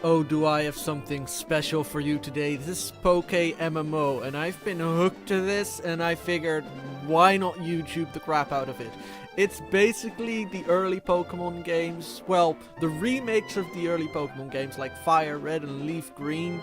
Oh, do I have something special for you today? This is PokeMMO, and I've been hooked to this, and I figured, why not YouTube the crap out of it? It's basically the early Pokemon games, well, the remakes of the early Pokemon games like Fire Red and Leaf Green,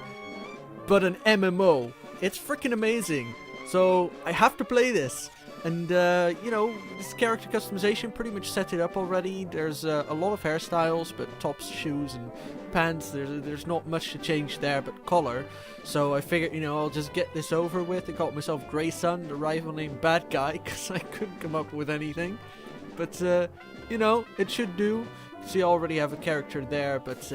but an MMO. It's freaking amazing. So, I have to play this. And, this character customization pretty much set it up already. There's a lot of hairstyles, but tops, shoes, and pants, there's not much to change there but color. So I figured, I'll just get this over with. I got myself Grayson, the rival named Bad Guy, because I couldn't come up with anything. But, it should do. See, I already have a character there, but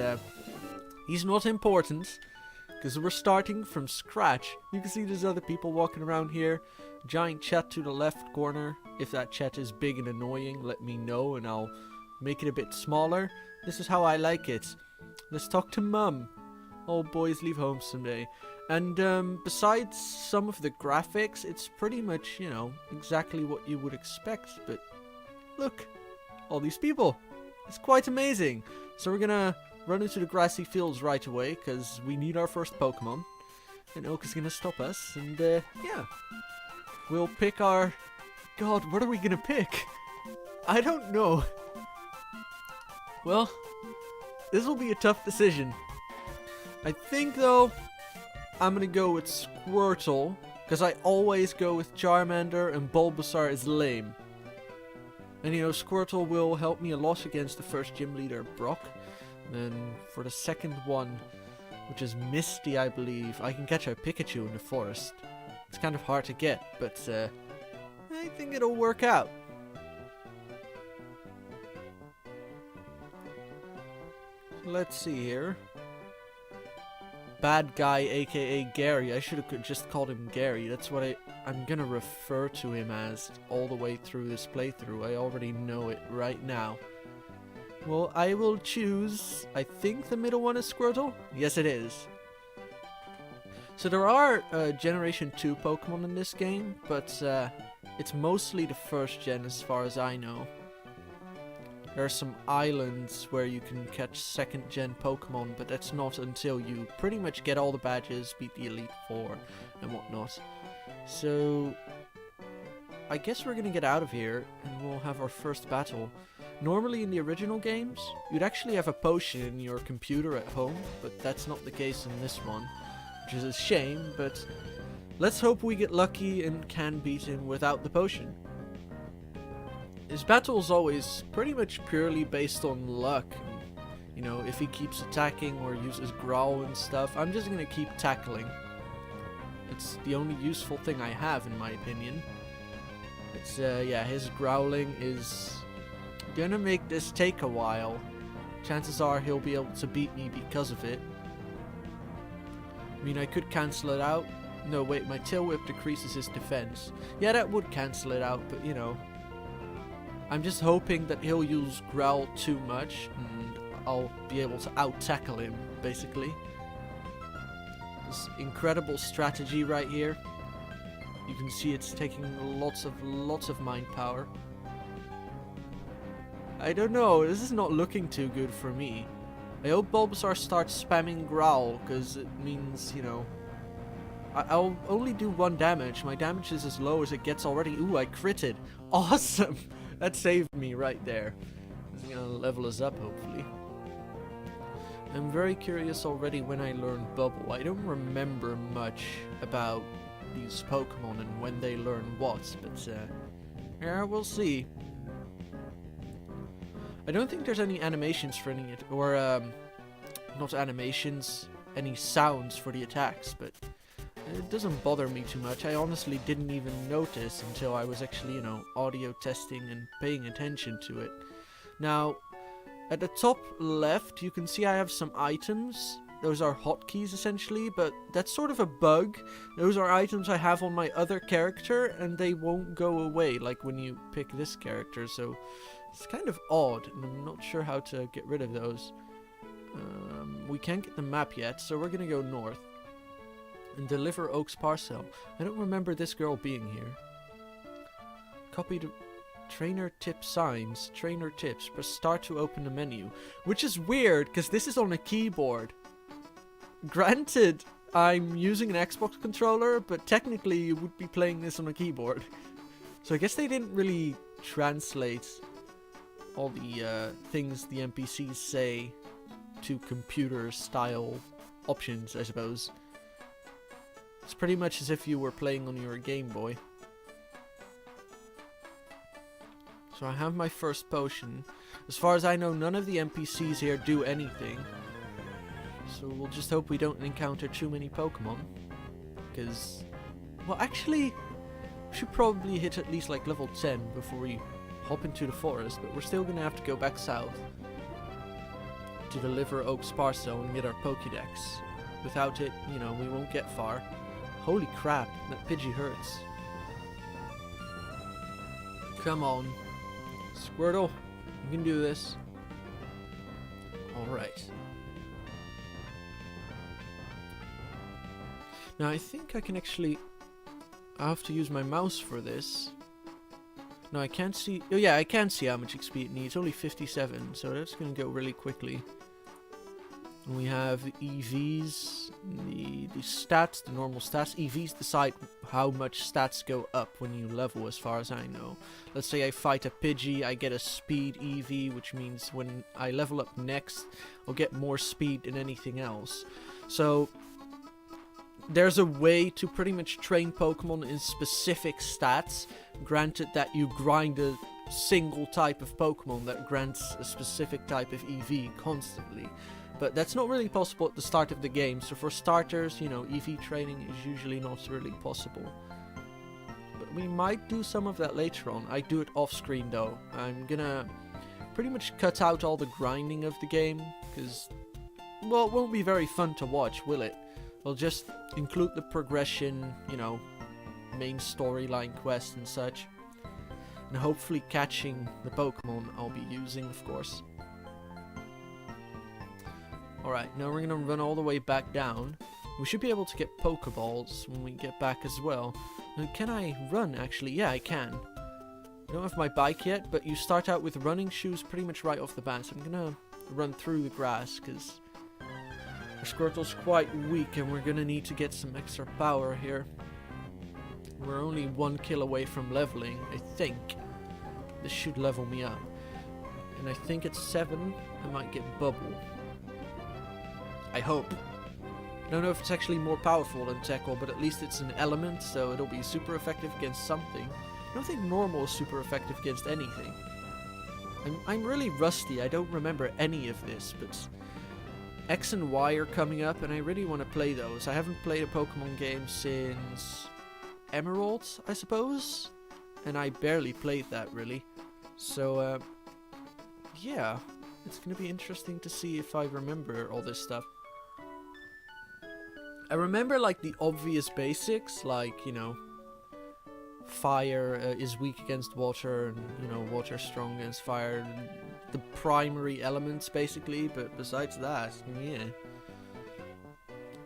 he's not important, because we're starting from scratch. You can see there's other people walking around here. Giant chat to the left corner. If that chat is big and annoying, let me know and I'll make it a bit smaller. This is how I like it. Let's talk to Mum. All boys leave home someday. And besides some of the graphics, it's pretty much, exactly what you would expect. But look, all these people. It's quite amazing. So we're gonna run into the grassy fields right away because we need our first Pokemon. And Oak is gonna stop us. And yeah. We'll pick our... God, what are we gonna pick? I don't know. Well, this will be a tough decision. I think, though, I'm gonna go with Squirtle, because I always go with Charmander and Bulbasaur is lame. And, Squirtle will help me a lot against the first gym leader, Brock. And then for the second one, which is Misty, I believe, I can catch a Pikachu in the forest. It's kind of hard to get, but I think it'll work out. Let's see here. Bad Guy, aka Gary. I should have just called him Gary. That's what I'm gonna refer to him as all the way through this playthrough. I already know it right now. Well, I will choose, I think the middle one is Squirtle? Yes, it is. So there are Generation 2 Pokemon in this game, but it's mostly the first gen as far as I know. There are some islands where you can catch second gen Pokemon, but that's not until you pretty much get all the badges, beat the Elite Four and whatnot. So I guess we're gonna get out of here and we'll have our first battle. Normally in the original games, you'd actually have a potion in your computer at home, but that's not the case in this one. Which is a shame, but let's hope we get lucky and can beat him without the potion. His battle is always pretty much purely based on luck. If he keeps attacking or uses growl and stuff, I'm just gonna keep tackling. It's the only useful thing I have, in my opinion. It's, yeah, his growling is gonna make this take a while. Chances are he'll be able to beat me because of it. I mean, I could cancel it out. No, wait, my Tail Whip decreases his defense. Yeah, that would cancel it out, but I'm just hoping that he'll use Growl too much, and I'll be able to out-tackle him, basically. This incredible strategy right here. You can see it's taking lots of mind power. I don't know, this is not looking too good for me. I hope Bulbasaur starts spamming Growl, because it means, I'll only do 1 damage. My damage is as low as it gets already. Ooh, I critted. Awesome! That saved me right there. This is gonna level us up, hopefully. I'm very curious already when I learn Bubble. I don't remember much about these Pokemon and when they learn what, but, yeah, we'll see. I don't think there's any animations for any, or not animations, any sounds for the attacks, but it doesn't bother me too much. I honestly didn't even notice until I was actually, audio testing and paying attention to it. Now, at the top left, you can see I have some items. Those are hotkeys essentially, but that's sort of a bug. Those are items I have on my other character, and they won't go away, like when you pick this character, so it's kind of odd, and I'm not sure how to get rid of those. We can't get the map yet, so we're gonna go north. And deliver Oak's parcel. I don't remember this girl being here. Copy the trainer tip signs. Trainer tips. Press start to open the menu. Which is weird, because this is on a keyboard. granted, I'm using an Xbox controller, but technically you would be playing this on a keyboard. So I guess they didn't really translate all the things the NPCs say to computer-style options, I suppose. It's pretty much as if you were playing on your Game Boy. So I have my first potion. As far as I know, none of the NPCs here do anything. So we'll just hope we don't encounter too many Pokemon. Because, well, actually, we should probably hit at least like level 10 before we hop into the forest. But we're still going to have to go back south to deliver Oak Sparso and get our Pokédex. Without it, you know, we won't get far. Holy crap, that Pidgey hurts. Come on. Squirtle, you can do this. Alright. Now I think I can actually... I have to use my mouse for this. No, I can't see... Oh yeah, I can see how much XP it needs. Only 57, so that's going to go really quickly. And we have EVs, the stats, the normal stats. EVs decide how much stats go up when you level, as far as I know. Let's say I fight a Pidgey, I get a speed EV, which means when I level up next, I'll get more speed than anything else. So there's a way to pretty much train Pokemon in specific stats, granted that you grind a single type of Pokemon that grants a specific type of EV constantly. But that's not really possible at the start of the game, so for starters, you know, EV training is usually not really possible. But we might do some of that later on. I do it off screen though. I'm gonna pretty much cut out all the grinding of the game, because, well, it won't be very fun to watch, will it? We'll just include the progression, you know, main storyline quests and such. And hopefully catching the Pokemon I'll be using, of course. Alright, now we're going to run all the way back down. We should be able to get Pokeballs when we get back as well. And can I run, actually? Yeah, I can. I don't have my bike yet, but you start out with running shoes pretty much right off the bat. So I'm going to run through the grass, because our Squirtle's quite weak, and we're going to need to get some extra power here. We're only 1 kill away from leveling, I think. This should level me up. And I think at 7, I might get Bubble. I hope. I don't know if it's actually more powerful than Tackle, but at least it's an element, so it'll be super effective against something. I don't think normal is super effective against anything. I'm really rusty, I don't remember any of this, but X and Y are coming up, and I really want to play those. I haven't played a Pokemon game since Emerald, I suppose? And I barely played that, really. So, yeah. It's going to be interesting to see if I remember all this stuff. I remember, like, the obvious basics, like, you know, fire is weak against water, and, you know, water strong against fire. The primary elements, basically, but besides that, yeah.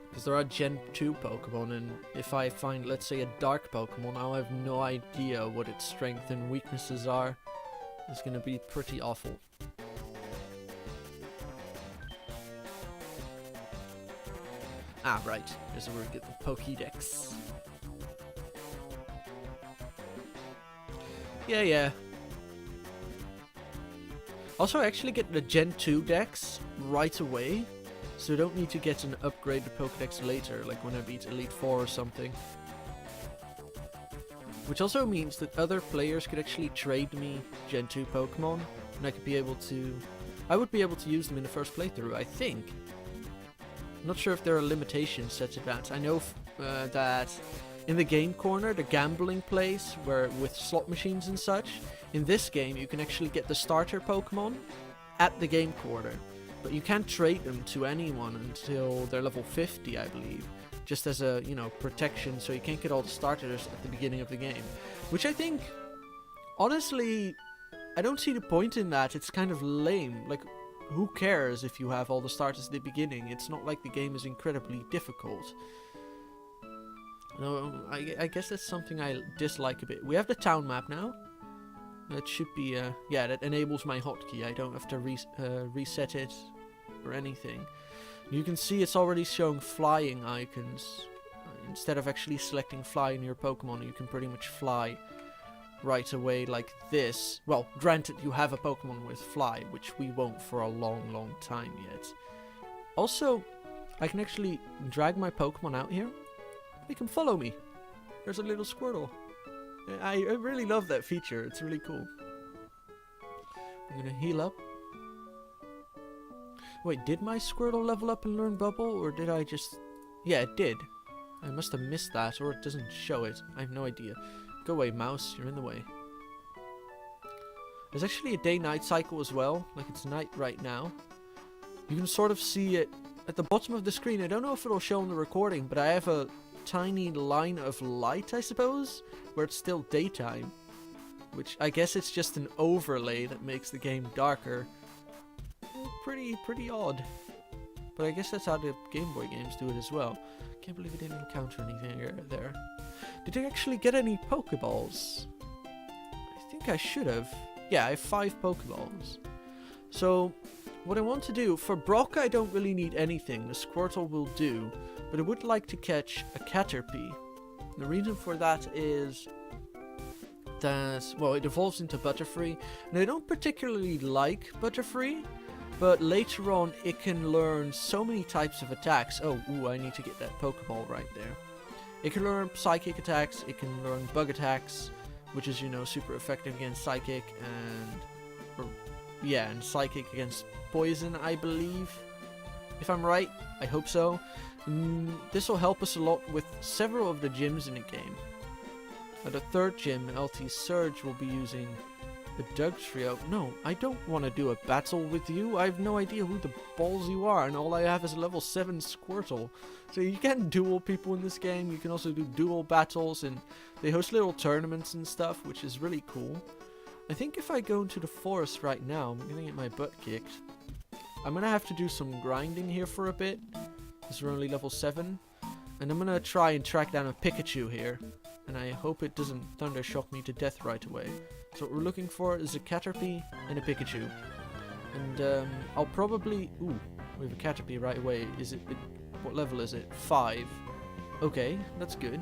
Because there are Gen 2 Pokemon, and if I find, let's say, a Dark Pokemon, I'll have no idea what its strengths and weaknesses are. It's going to be pretty awful. Ah, right. Here's where we get the Pokédex. Yeah. Also, I actually get the Gen 2 Dex right away, so I don't need to get an upgraded Pokédex later, like when I beat Elite 4 or something. Which also means that other players could actually trade me Gen 2 Pokemon, and I would be able to use them in the first playthrough, I think. I'm not sure if there are limitations set to that. I know that in the game corner, the gambling place, where with slot machines and such, in this game you can actually get the starter Pokemon at the game corner. But you can't trade them to anyone until they're level 50, I believe. Just as a, you know, protection, so you can't get all the starters at the beginning of the game. Which I think, honestly, I don't see the point in that. It's kind of lame. Like, who cares if you have all the starters at the beginning? It's not like the game is incredibly difficult. No, I guess that's something I dislike a bit. We have the town map now. That should be, yeah, that enables my hotkey. I don't have to reset it or anything. You can see it's already showing flying icons. Instead of actually selecting fly in your Pokemon, you can pretty much fly right away like this. Well, granted, you have a Pokemon with fly, which we won't for a long time yet. Also, I can actually drag my Pokemon out here. They can follow me. There's a little Squirtle. I really love that feature. It's really cool. I'm gonna heal up. Wait, did my Squirtle level up and learn Bubble, or did I just... Yeah, it did. I must have missed that, or it doesn't show it. I have no idea. Go away, mouse. You're in the way. There's actually a day-night cycle as well. Like, it's night right now. You can sort of see it at the bottom of the screen. I don't know if it'll show in the recording, but I have a tiny line of light, I suppose, where it's still daytime. Which, I guess it's just an overlay that makes the game darker. Pretty odd. But I guess that's how the Game Boy games do it as well. Can't believe I didn't encounter anything there. Did I actually get any Pokeballs? I think I should have. Yeah, I have 5 Pokeballs. So, what I want to do, for Brock I don't really need anything. The Squirtle will do. But I would like to catch a Caterpie. The reason for that is that, well, it evolves into Butterfree. And I don't particularly like Butterfree. But later on, it can learn so many types of attacks. Oh, ooh, I need to get that Pokeball right there. It can learn Psychic attacks, it can learn Bug attacks, which is, you know, super effective against Psychic, and Psychic against Poison, I believe. If I'm right, I hope so. This will help us a lot with several of the gyms in the game. The third gym, LT Surge, will be using the Dugtrio. No, I don't want to do a battle with you. I have no idea who the balls you are, and all I have is a level 7 Squirtle. So you can duel people in this game. You can also do duel battles, and they host little tournaments and stuff, which is really cool. I think if I go into the forest right now, I'm gonna get my butt kicked. I'm gonna have to do some grinding here for a bit, because we're only level 7. And I'm gonna try and track down a Pikachu here. And I hope it doesn't thunder shock me to death right away. So what we're looking for is a Caterpie and a Pikachu. And I'll probably... Ooh, we have a Caterpie right away. Is it... What level is it? 5. Okay, that's good.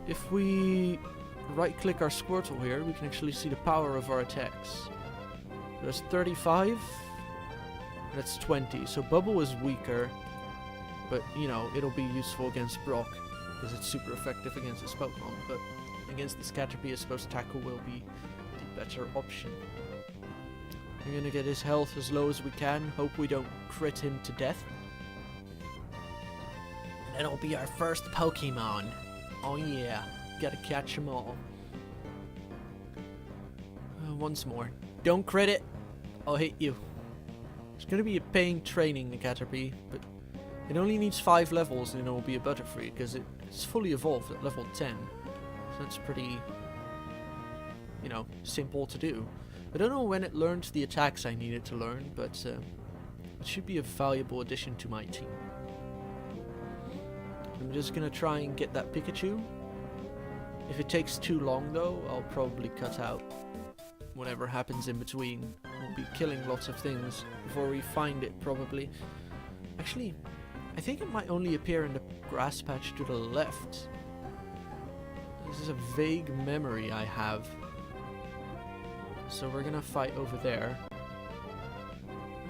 If we right click our Squirtle here, we can actually see the power of our attacks. There's 35. That's 20. So Bubble is weaker. But, you know, it'll be useful against Brock, because it's super effective against this Pokemon. But against this Caterpie, I suppose Tackle will be the better option. We're gonna get his health as low as we can. Hope we don't crit him to death. That'll be our first Pokemon. Oh yeah, gotta catch them all. Once more. Don't crit it. I'll hit you. It's gonna be a pain training the Caterpie, but it only needs 5 levels and it will be a Butterfree, because it's fully evolved at level 10. So that's pretty, you know, simple to do. I don't know when it learned the attacks I needed to learn, but it should be a valuable addition to my team. I'm just gonna try and get that Pikachu. If it takes too long though, I'll probably cut out whatever happens in between. We'll be killing lots of things before we find it, probably. Actually, I think it might only appear in the grass patch to the left. This is a vague memory I have. So we're gonna fight over there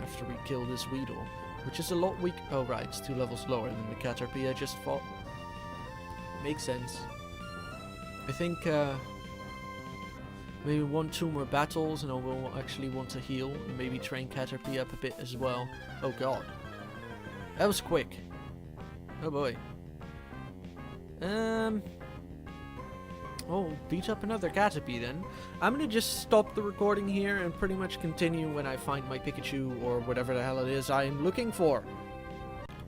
after we kill this Weedle, which is a lot weak. Oh right, it's 2 levels lower than the Caterpie I just fought. Makes sense. I think maybe 1-2 more battles and I will actually want to heal and maybe train Caterpie up a bit as well. Oh god. That was quick. Oh boy. Oh, beat up another Caterpie then. I'm gonna just stop the recording here and pretty much continue when I find my Pikachu or whatever the hell it is I'm looking for.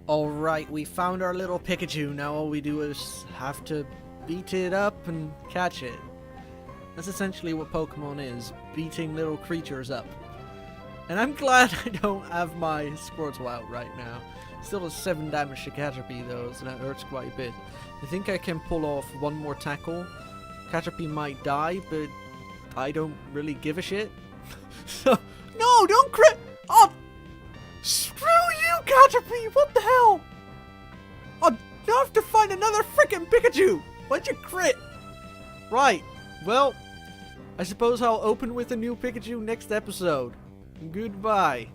Alright, we found our little Pikachu. Now all we do is have to beat it up and catch it. That's essentially what Pokemon is, beating little creatures up. And I'm glad I don't have my Squirtle out right now. Still does 7 damage to Caterpie though, so that hurts quite a bit. I think I can pull off 1 more tackle. Caterpie might die, but I don't really give a shit. So, no, don't crit! Oh! Screw Caterpie, what the hell? Oh, now I have to find another freaking Pikachu. Why'd you crit? Right. Well, I suppose I'll open with a new Pikachu next episode. Goodbye.